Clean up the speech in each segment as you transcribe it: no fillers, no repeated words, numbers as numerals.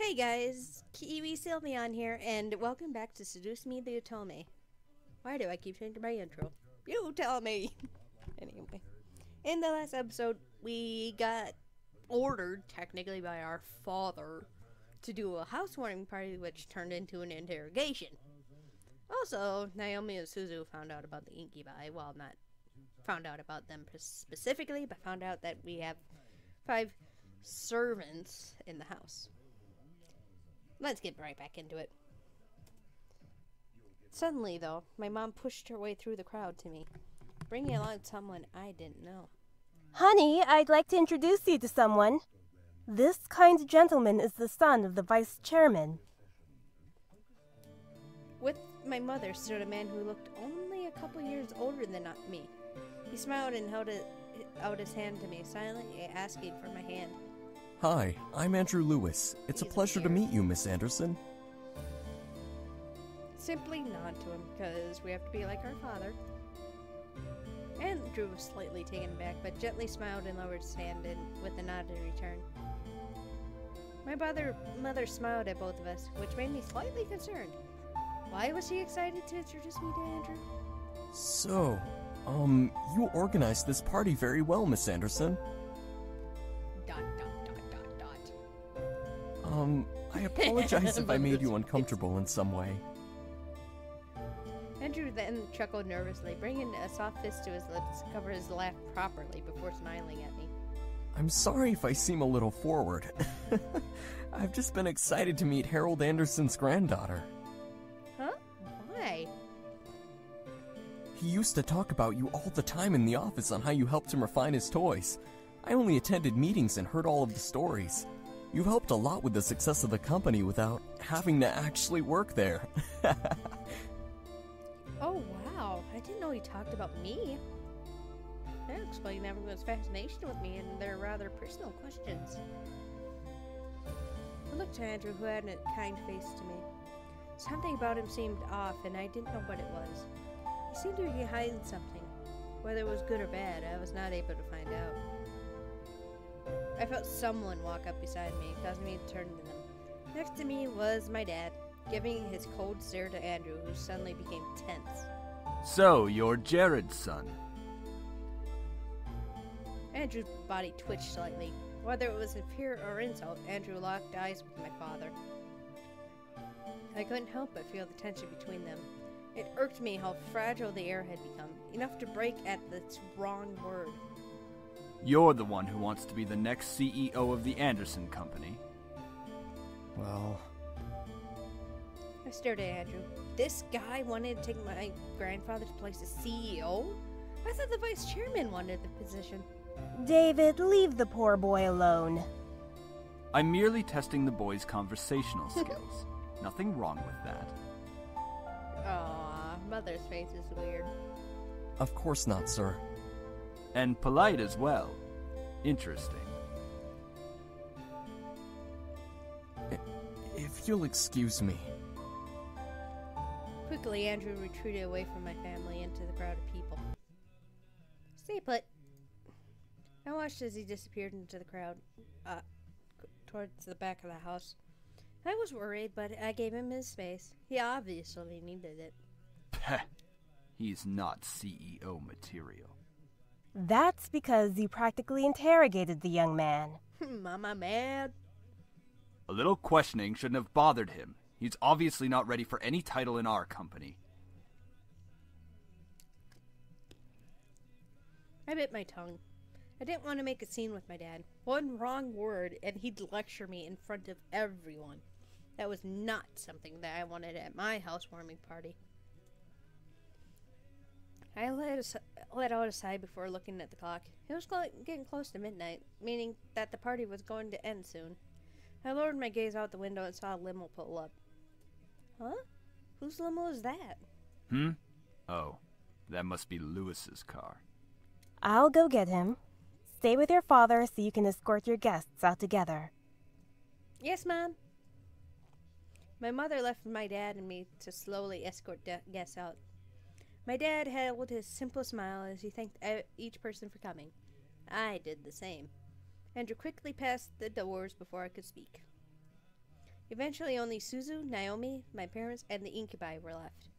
Hey guys, KiwiSylveon here, and welcome back to Seduce Me the Otome. Why do I keep changing my intro? You tell me! Anyway, in the last episode, we got ordered, technically by our father, to do a housewarming party, which turned into an interrogation. Also, Naomi and Suzu found out about the incubi. Well, not found out about them specifically, but found out that we have 5 servants in the house. Let's get right back into it. Suddenly, though, my mom pushed her way through the crowd to me, bringing along someone I didn't know. Honey, I'd like to introduce you to someone. This kind gentleman is the son of the vice chairman. With my mother stood a man who looked only a couple years older than me. He smiled and held out his hand to me, silently asking for my hand. Hi, I'm Andrew Lewis. It's a pleasure to meet you, Miss Anderson. Simply nod to him, because we have to be like our father. Andrew was slightly taken aback, but gently smiled and lowered his hand with a nod in return. My mother smiled at both of us, which made me slightly concerned. Why was she excited to introduce me to Andrew? So, you organized this party very well, Miss Anderson. I apologize if I made you uncomfortable in some way. Andrew then chuckled nervously, bringing a soft fist to his lips to cover his laugh properly before smiling at me. I'm sorry if I seem a little forward. I've just been excited to meet Harold Anderson's granddaughter. Huh? Why? He used to talk about you all the time in the office on how you helped him refine his toys. I only attended meetings and heard all of the stories. You've helped a lot with the success of the company without having to actually work there. Oh, wow. I didn't know he talked about me. That explains everyone's fascination with me and their rather personal questions. I looked to Andrew, who had a kind face to me. Something about him seemed off, and I didn't know what it was. He seemed to be hiding something. Whether it was good or bad, I was not able to find out. I felt someone walk up beside me, causing me to turn to them. Next to me was my dad, giving his cold stare to Andrew, who suddenly became tense. So, you're Jared's son. Andrew's body twitched slightly. Whether it was in fear or insult, Andrew locked eyes with my father. I couldn't help but feel the tension between them. It irked me how fragile the air had become, enough to break at the wrong word. You're the one who wants to be the next CEO of the Anderson Company. Well, I stared at Andrew. This guy wanted to take my grandfather's place as CEO? I thought the vice chairman wanted the position. David, leave the poor boy alone. I'm merely testing the boy's conversational skills. Nothing wrong with that. Aww, mother's face is weird. of course not, sir. And polite as well. Interesting. If you'll excuse me. Quickly, Andrew retreated away from my family into the crowd of people. Stay put. I watched as he disappeared into the crowd, towards the back of the house. I was worried, but I gave him his space. He obviously needed it. Peh. He's not CEO material. That's because you practically interrogated the young man. Mama mad. A little questioning shouldn't have bothered him. He's obviously not ready for any title in our company. I bit my tongue. I didn't want to make a scene with my dad. One wrong word, and he'd lecture me in front of everyone. That was not something that I wanted at my housewarming party. I let out a sigh before looking at the clock. It was getting close to midnight, meaning that the party was going to end soon. I lowered my gaze out the window and saw a limo pull up. Huh? Whose limo is that? Oh, that must be Lewis's car. I'll go get him. Stay with your father so you can escort your guests out together. Yes, Mom. My mother left my dad and me to slowly escort guests out. My dad held his simple smile as he thanked each person for coming. I did the same. Andrew quickly passed the doors before I could speak. Eventually, only Suzu, Naomi, my parents, and the incubi were left.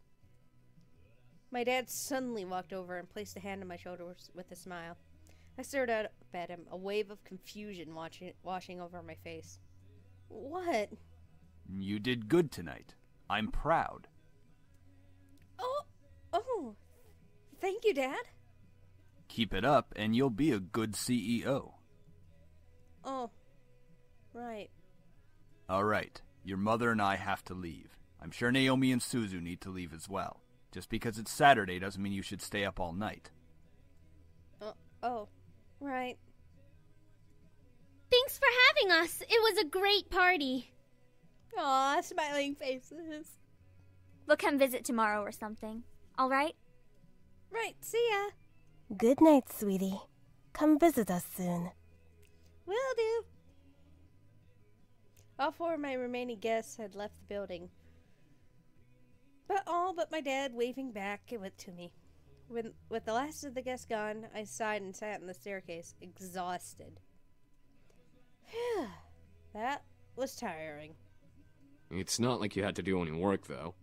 My dad suddenly walked over and placed a hand on my shoulders with a smile. I stared up at him, a wave of confusion washing over my face. What? You did good tonight. I'm proud. Oh, thank you, Dad. Keep it up, and you'll be a good CEO. Oh, right. All right, your mother and I have to leave. I'm sure Naomi and Suzu need to leave as well. Just because it's Saturday doesn't mean you should stay up all night. Oh, right. Thanks for having us. It was a great party. Aw, smiling faces. We'll come visit tomorrow or something. All right? Right, see ya. Good night, sweetie. Come visit us soon. Will do. All 4 of my remaining guests had left the building. But all but my dad waving back to me. With the last of the guests gone, I sighed and sat on the staircase, exhausted. Phew. That was tiring. It's not like you had to do any work, though.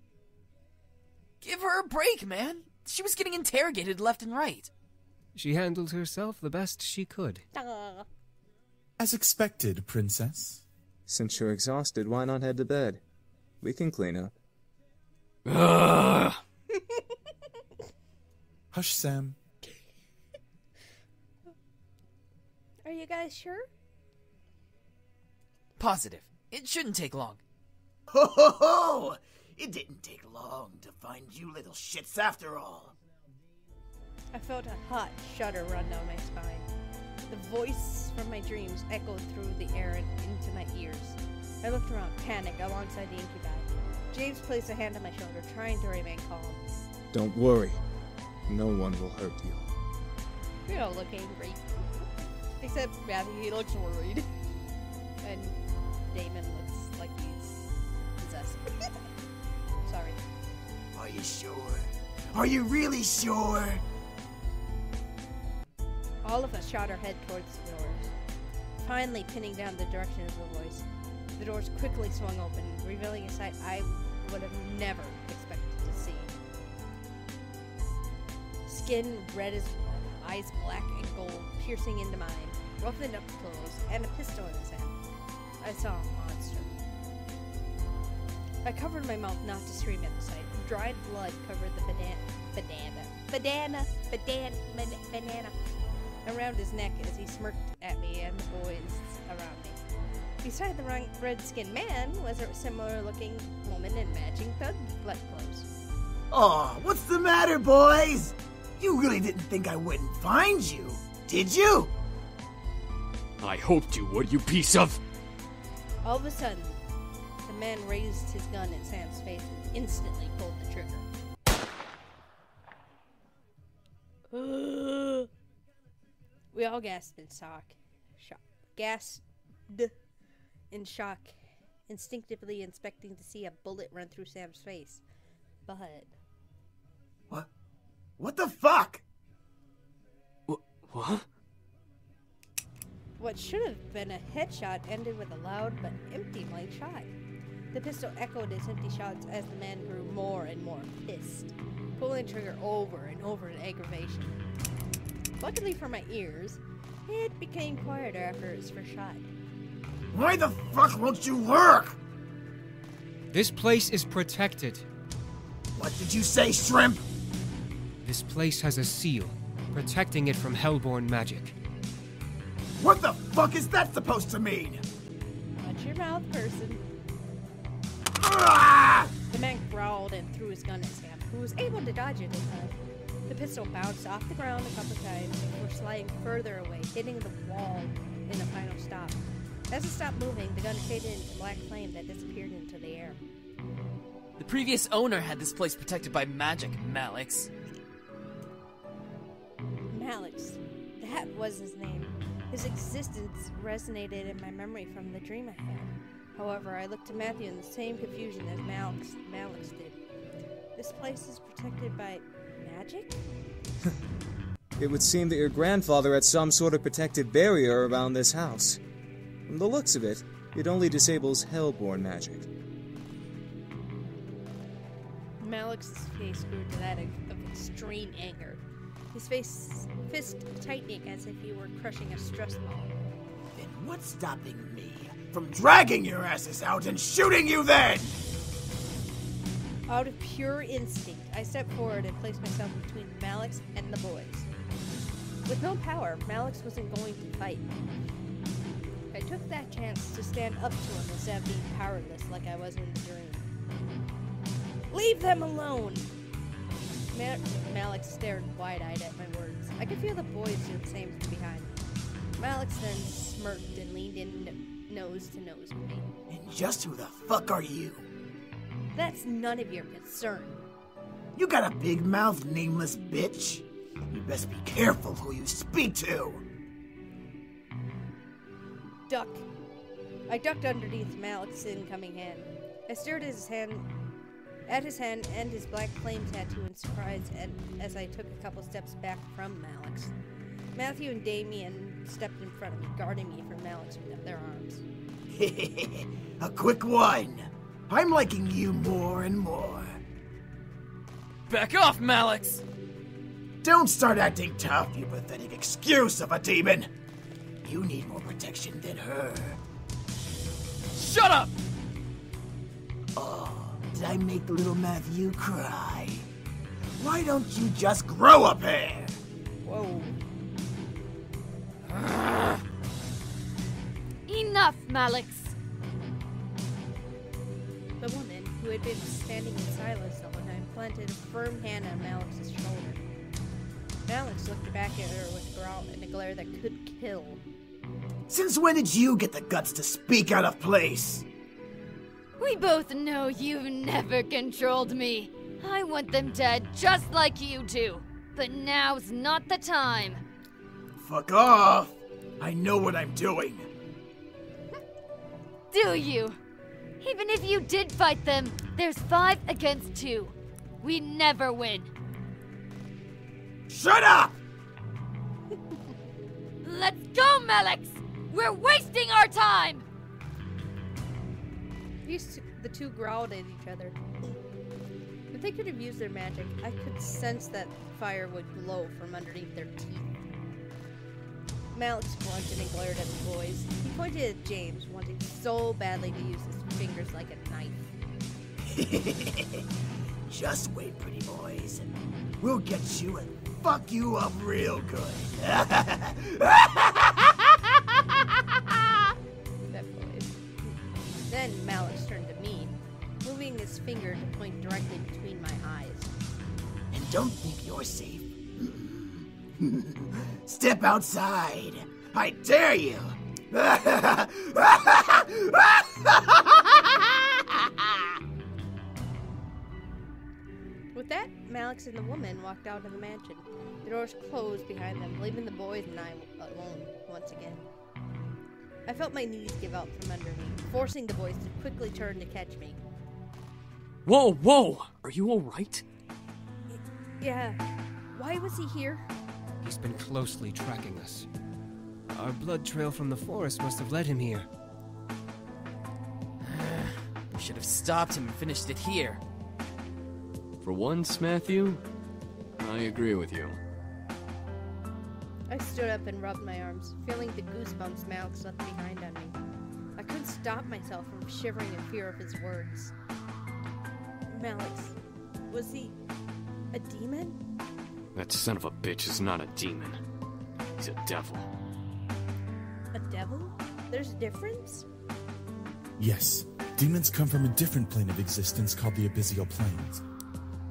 Give her a break, man. She was getting interrogated left and right. She handled herself the best she could. Aww. As expected, Princess. Since you're exhausted, why not head to bed? We can clean up. Ugh. Hush, Sam. Are you guys sure? Positive. It shouldn't take long. Ho ho ho! It didn't take long to find you little shits after all. I felt a hot shudder run down my spine. The voice from my dreams echoed through the air and into my ears. I looked around, panic, alongside the incubi. James placed a hand on my shoulder, trying to remain calm. Don't worry. No one will hurt you. We all look angry. Except Matthew, he looks worried. And Damon looks like he's possessed. Sorry. Are you sure? Are you really sure? All of us shot our head towards the doors, finally pinning down the direction of the voice. The doors quickly swung open, revealing a sight I would have never expected to see. Skin red as blood, eyes black and gold, piercing into mine, roughened up clothes, and a pistol in his hand. I saw a monster. I covered my mouth not to scream at the sight. Dried blood covered the banana around his neck as he smirked at me and the boys around me. Beside the red-skinned man was a similar-looking woman in matching thug clothes. Aw, what's the matter, boys? You really didn't think I wouldn't find you, did you? I hoped you would, you piece of... All of a sudden, the man raised his gun at Sam's face and instantly pulled the trigger. We all gasped in shock, instinctively inspecting to see a bullet run through Sam's face. But... What the fuck? What? What should have been a headshot ended with a loud but empty blank shot. The pistol echoed its empty shots as the man grew more and more pissed, pulling the trigger over and over in aggravation. Luckily for my ears, it became quieter after his first shot. Why the fuck won't you work? This place is protected. What did you say, shrimp? This place has a seal, protecting it from hellborn magic. What the fuck is that supposed to mean? Watch your mouth, person. Ah! The man growled and threw his gun at Sam, who was able to dodge it in time. The pistol bounced off the ground a couple times before sliding further away, hitting the wall in a final stop. As it stopped moving, the gun faded into black flame that disappeared into the air. The previous owner had this place protected by magic, Malix. Malix. That was his name. His existence resonated in my memory from the dream I had. However, I looked to Matthew in the same confusion as Malix did. This place is protected by magic? It would seem that your grandfather had some sort of protective barrier around this house. From the looks of it, It only disables Hellborn magic. Malex's face grew to that of extreme anger. His fist tightening as if he were crushing a stress ball. Then what's stopping me from dragging your asses out and shooting you then? Out of pure instinct, I stepped forward and placed myself between Malex and the boys. With no power, Malex wasn't going to fight. I took that chance to stand up to him instead of being powerless like I was in the dream. Leave them alone! Malex stared wide-eyed at my words. I could feel the boys do the same from behind me. Malex then smirked and leaned in nose to nose with me. And just who the fuck are you? That's none of your concern. You got a big mouth, nameless bitch. You best be careful who you speak to. Duck. I ducked underneath Malex's incoming hand. I stared at his hand and his black flame tattoo in surprise as I took a couple steps back from Malex. Matthew and Damien stepped in front of me, guarding me from Malex with their arms. A quick one. I'm liking you more and more. Back off, Malex! Don't start acting tough, you pathetic excuse of a demon. You need more protection than her. Shut up! Oh, did I make little Matthew cry? Why don't you just grow a pair? Whoa. Enough, Malex! The woman, who had been standing in silence the whole time, planted a firm hand on Malex's shoulder. Malex looked back at her with a growl and a glare that could kill. Since when did you get the guts to speak out of place? We both know you've never controlled me. I want them dead just like you do. But now's not the time. Fuck off! I know what I'm doing. Do you? Even if you did fight them, there's 5 against 2. We never win. Shut up! Let's go, Malex! We're wasting our time! The two growled at each other. If they could have used their magic, I could sense that fire would glow from underneath their teeth. Malex grunted and glared at the boys. He pointed at James, wanting so badly to use his fingers like a knife. Just wait, pretty boys. We'll get you and fuck you up real good. That boys. Then Malex turned to me, moving his finger to point directly between my eyes. And don't think you're safe. Step outside. I dare you. With that, Malex and the woman walked out of the mansion. The doors closed behind them, leaving the boys and I alone once again. I felt my knees give out from under me, forcing the boys to quickly turn to catch me. Whoa, whoa! Are you alright? Yeah. Why was he here? He's been closely tracking us. Our blood trail from the forest must have led him here. We should have stopped him and finished it here. For once, Matthew, I agree with you. I stood up and rubbed my arms, feeling the goosebumps Malex left behind on me. I couldn't stop myself from shivering in fear of his words. Malex, was he a demon? That son of a bitch is not a demon. He's a devil. A devil? There's a difference? Yes, demons come from a different plane of existence called the Abyssal Planes.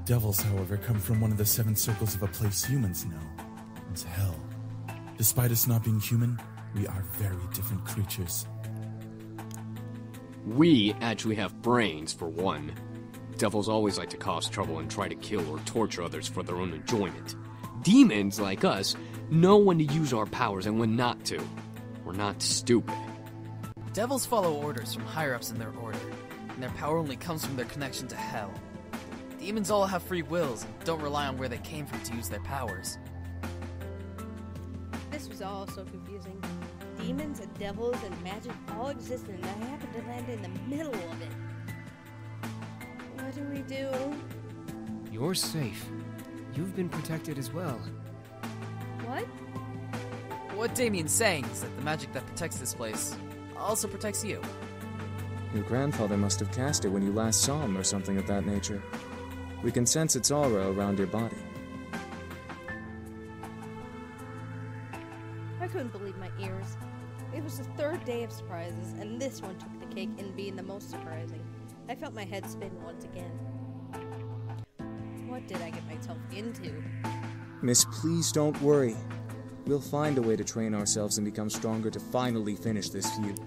Devils, however, come from one of the 7 circles of a place humans know. It's hell. Despite us not being human, we are very different creatures. We actually have brains, for one. Devils always like to cause trouble and try to kill or torture others for their own enjoyment. Demons, like us, know when to use our powers and when not to. We're not stupid. Devils follow orders from higher-ups in their order, and their power only comes from their connection to hell. Demons all have free wills and don't rely on where they came from to use their powers. This was all so confusing. demons and devils and magic all exist, and I happen to land in the middle of it. What do we do? You're safe. You've been protected as well. What? What Damien's saying is that the magic that protects this place also protects you. Your grandfather must have cast it when you last saw him or something of that nature. We can sense its aura around your body. I couldn't believe my ears. It was the third day of surprises, and this one took the cake in being the most surprising. I felt my head spin once again. What did I get myself into? Miss, please don't worry. We'll find a way to train ourselves and become stronger to finally finish this feud.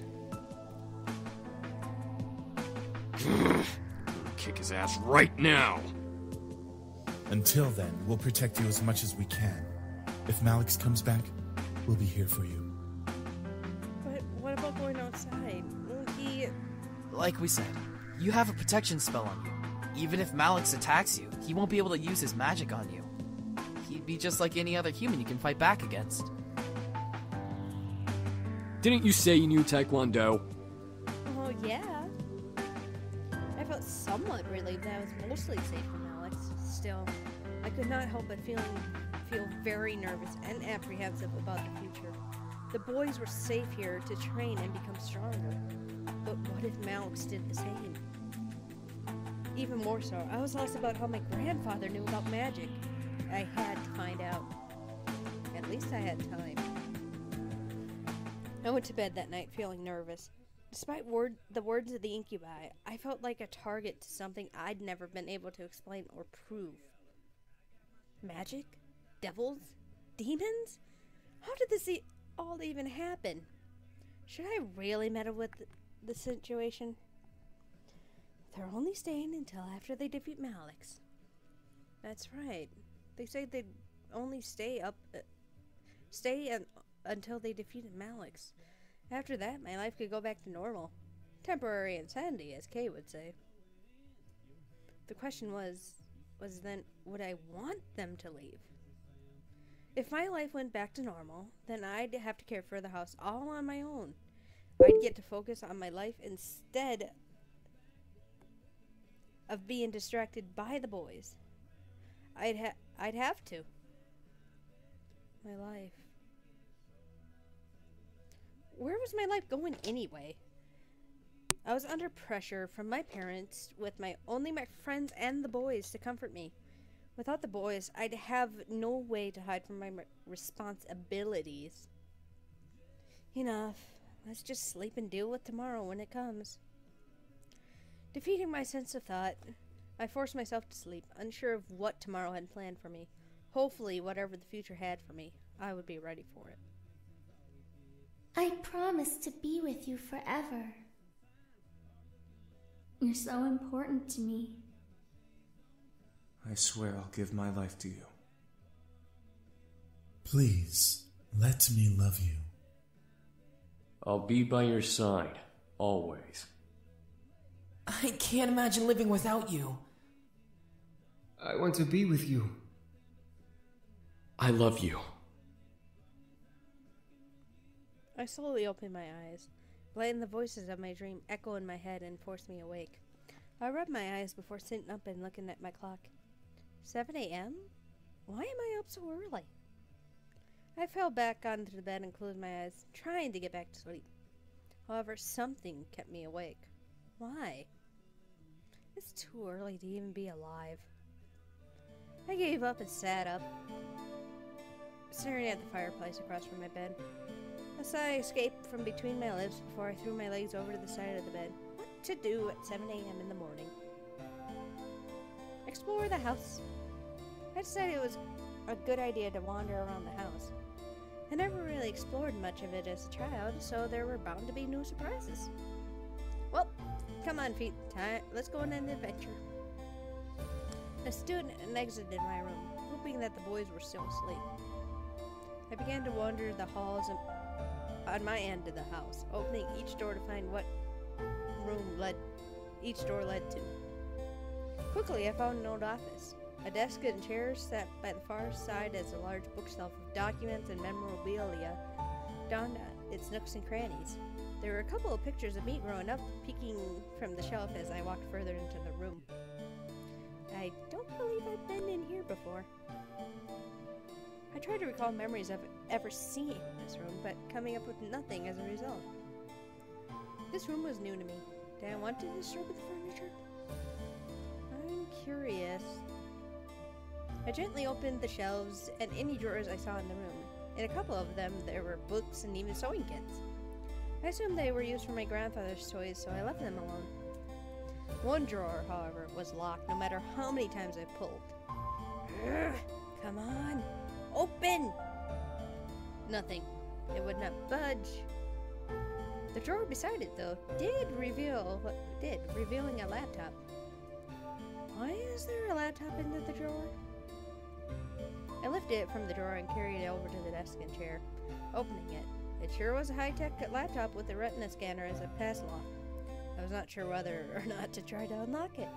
Kick his ass right now! Until then, we'll protect you as much as we can. If Malix comes back, we'll be here for you. But what about going outside? Like we said, you have a protection spell on you. Even if Malix attacks you, he won't be able to use his magic on you. He'd be just like any other human you can fight back against. Didn't you say you knew Taekwondo? Oh, yeah. I felt somewhat relieved that I was mostly safe from Alex. Still, I could not help but feel very nervous and apprehensive about the future. The boys were safe here to train and become stronger. But what if Malix did the same? Even more so, I was lost about how my grandfather knew about magic. I had to find out. At least I had time. I went to bed that night feeling nervous. Despite the words of the incubi, I felt like a target to something I'd never been able to explain or prove. Magic? Devils? Demons? How did this all even happen? Should I really meddle with the situation? They're only staying until after they defeat Malix. That's right. They say they'd only stay until they defeated Malix. After that, my life could go back to normal. Temporary insanity, as Kay would say. The question was then, would I want them to leave? If my life went back to normal, then I'd have to care for the house all on my own. I'd get to focus on my life instead of being distracted by the boys. I'd have to. My life. Where was my life going anyway? I was under pressure from my parents with only my friends and the boys to comfort me. Without the boys, I'd have no way to hide from my responsibilities. Enough. Let's just sleep and deal with tomorrow when it comes. Defeating my sense of thought, I forced myself to sleep, unsure of what tomorrow had planned for me. Hopefully, whatever the future had for me, I would be ready for it. I promise to be with you forever. You're so important to me. I swear I'll give my life to you. Please, let me love you. I'll be by your side, always. I can't imagine living without you. I want to be with you. I love you. I slowly opened my eyes, letting the voices of my dream echo in my head and force me awake. I rubbed my eyes before sitting up and looking at my clock. 7 a.m.? Why am I up so early? I fell back onto the bed and closed my eyes, trying to get back to sleep. However, something kept me awake. Why? It's too early to even be alive. I gave up and sat up, staring at the fireplace across from my bed. A sigh escaped from between my lips before I threw my legs over to the side of the bed. What to do at 7 a.m. in the morning? Explore the house. I decided it was a good idea to wander around the house. I never really explored much of it as a child, so there were bound to be new surprises. Well, come on, feet. Let's go on an adventure. I stood and exited my room, hoping that the boys were still asleep. I began to wander the halls on my end of the house, opening each door to find what room each door led to. Quickly, I found an old office. A desk and chairs sat by the far side as a large bookshelf of documents and memorabilia its nooks and crannies. There were a couple of pictures of me growing up peeking from the shelf as I walked further into the room. I don't believe I've been in here before. I tried to recall memories of ever seeing this room, but coming up with nothing as a result. This room was new to me. Did I want to disturb the furniture? I'm curious. I gently opened the shelves and any drawers I saw in the room. In a couple of them, there were books and even sewing kits. I assumed they were used for my grandfather's toys, so I left them alone. One drawer, however, was locked no matter how many times I pulled. Come on! Open! Nothing. It would not budge. The drawer beside it, though, revealing a laptop. Why is there a laptop in the drawer? I lifted it from the drawer and carried it over to the desk and chair, opening it. It sure was a high-tech laptop with a retina scanner as a pass lock. I was not sure whether or not to try to unlock it.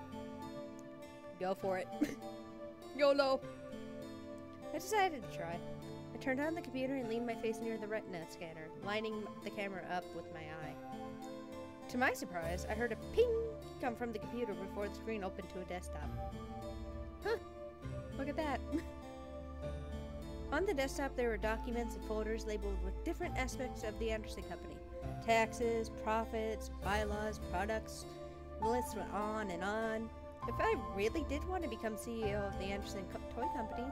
Go for it. YOLO! I decided to try. I turned on the computer and leaned my face near the retina scanner, lining the camera up with my eye. To my surprise, I heard a ping come from the computer before the screen opened to a desktop. Huh! Look at that! On the desktop, there were documents and folders labeled with different aspects of the Anderson Company. Taxes, profits, bylaws, products. The list went on and on. If I really did want to become CEO of the Anderson Toy Company,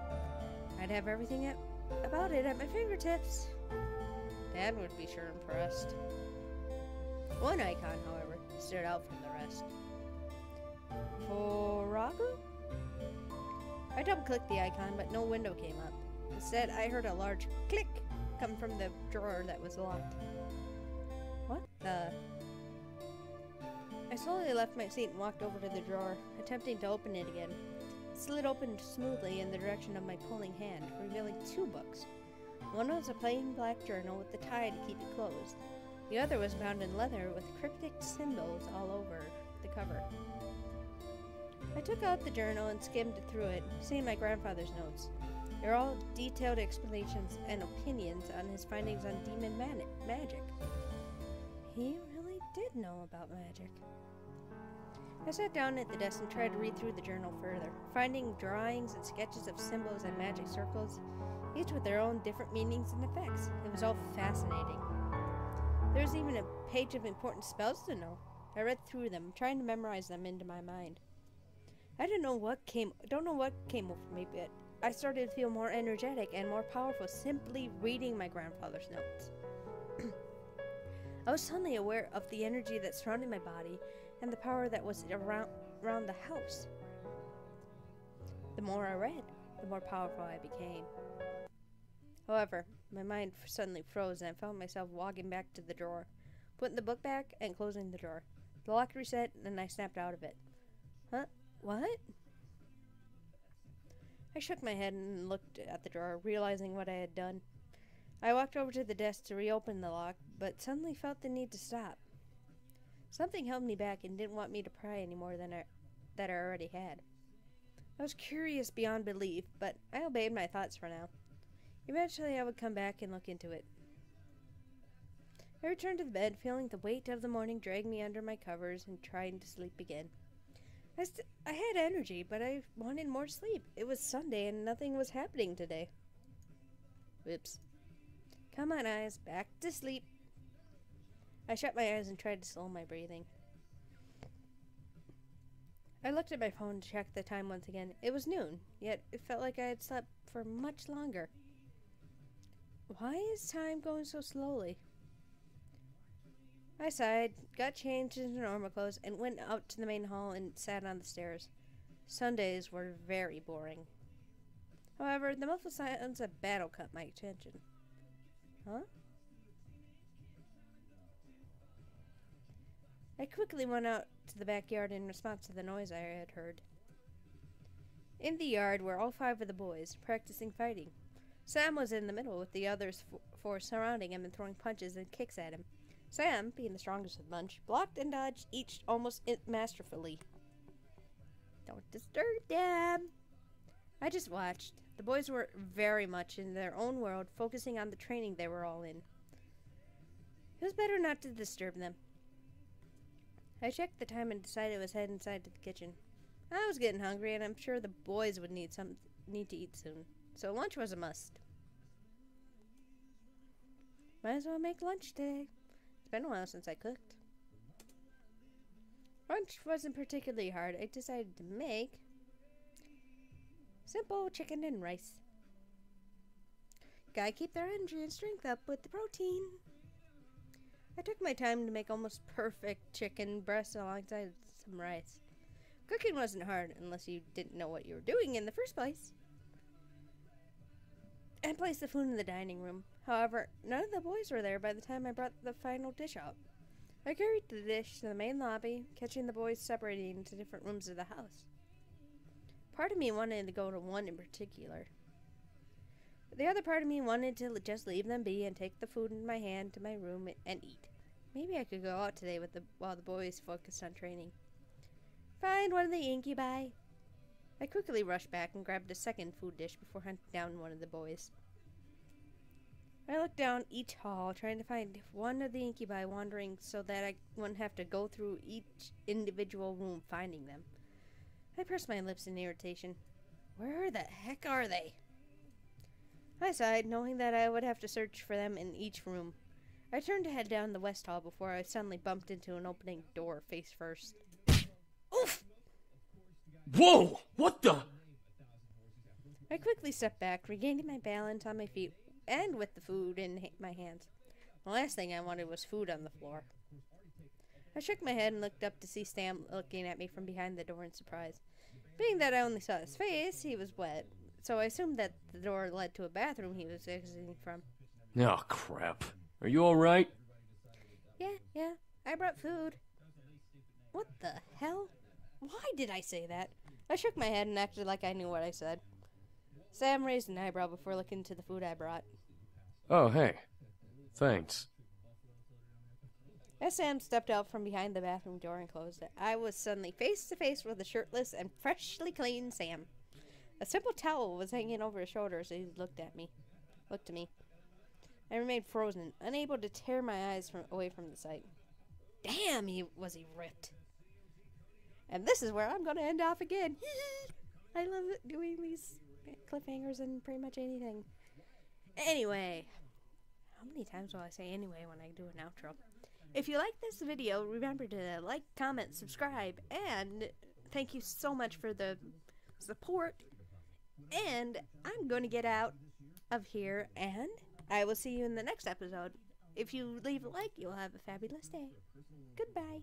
I'd have everything about it at my fingertips. Dad would be sure impressed. One icon, however, stood out from the rest. Forago? I double-clicked the icon, but no window came up. Instead, I heard a large click come from the drawer that was locked. What the? I slowly left my seat and walked over to the drawer, attempting to open it again. It slid open smoothly in the direction of my pulling hand, revealing two books. One was a plain black journal with the tie to keep it closed. The other was bound in leather with cryptic symbols all over the cover. I took out the journal and skimmed through it, seeing my grandfather's notes. They were all detailed explanations and opinions on his findings on demon magic. He really did know about magic. I sat down at the desk and tried to read through the journal further, finding drawings and sketches of symbols and magic circles, each with their own different meanings and effects. It was all fascinating. There was even a page of important spells to know. I read through them, trying to memorize them into my mind. I don't know what came over me, but I started to feel more energetic and more powerful simply reading my grandfather's notes. I was suddenly aware of the energy that surrounded my body and the power that was around the house. The more I read, the more powerful I became. However, my mind suddenly froze and I found myself walking back to the drawer, putting the book back and closing the drawer. The lock reset and I snapped out of it. Huh? What? I shook my head and looked at the drawer, realizing what I had done. I walked over to the desk to reopen the lock, but suddenly felt the need to stop. Something held me back and didn't want me to pry any more than I already had. I was curious beyond belief, but I obeyed my thoughts for now. Eventually I would come back and look into it. I returned to the bed, feeling the weight of the morning drag me under my covers and trying to sleep again. I had energy, but I wanted more sleep. It was Sunday and nothing was happening today. Whoops. Come on, eyes, back to sleep. I shut my eyes and tried to slow my breathing. I looked at my phone to check the time once again. It was noon, yet it felt like I had slept for much longer. Why is time going so slowly? I sighed, got changed into normal clothes, and went out to the main hall and sat on the stairs. Sundays were very boring. However, the muffled sounds of battle caught my attention. Huh? I quickly went out to the backyard in response to the noise I had heard. In the yard were all 5 of the boys, practicing fighting. Sam was in the middle with the others 4 surrounding him and throwing punches and kicks at him. Sam, being the strongest of the bunch, blocked and dodged each almost masterfully. Don't disturb them. I just watched. The boys were very much in their own world, focusing on the training they were all in. was better not to disturb them. I checked the time and decided I was heading inside to the kitchen. I was getting hungry, and I'm sure the boys would need to eat soon, so lunch was a must. Might as well make lunch today. It's been a while since I cooked. Lunch wasn't particularly hard. I decided to make simple chicken and rice. Gotta keep their energy and strength up with the protein. I took my time to make almost perfect chicken breast alongside some rice. Cooking wasn't hard unless you didn't know what you were doing in the first place. I placed the food in the dining room. However, none of the boys were there by the time I brought the final dish out. I carried the dish to the main lobby, catching the boys separating into different rooms of the house. Part of me wanted to go to one in particular. But the other part of me wanted to just leave them be and take the food in my hand to my room and eat. Maybe I could go out today while the boys focused on training. Find one of the incubi. I quickly rushed back and grabbed a second food dish before hunting down one of the boys. I looked down each hall, trying to find one of the incubi wandering so that I wouldn't have to go through each individual room finding them. I pursed my lips in irritation. Where the heck are they? I sighed, knowing that I would have to search for them in each room. I turned to head down the west hall before I suddenly bumped into an opening door face first. Oof! Whoa! What the? I quickly stepped back, regaining my balance on my feet and with the food in my hands. The last thing I wanted was food on the floor. I shook my head and looked up to see Sam looking at me from behind the door in surprise. Being that I only saw his face, he was wet, so I assumed that the door led to a bathroom he was exiting from. Oh, crap. Are you alright? Yeah, I brought food. What the hell? Why did I say that? I shook my head and acted like I knew what I said. Sam raised an eyebrow before looking into the food I brought. Oh, hey. Thanks. As Sam stepped out from behind the bathroom door and closed it, I was suddenly face to face with a shirtless and freshly clean Sam. A simple towel was hanging over his shoulders as he looked to me. I remained frozen, unable to tear my eyes away from the sight. Damn, was he ripped. And this is where I'm going to end off again. I love doing these cliffhangers and pretty much anything. Anyway, how many times will I say anyway when I do an outro? If you like this video, remember to like, comment, subscribe, and thank you so much for the support. And I'm going to get out of here, and I will see you in the next episode. If you leave a like, you'll have a fabulous day. Goodbye.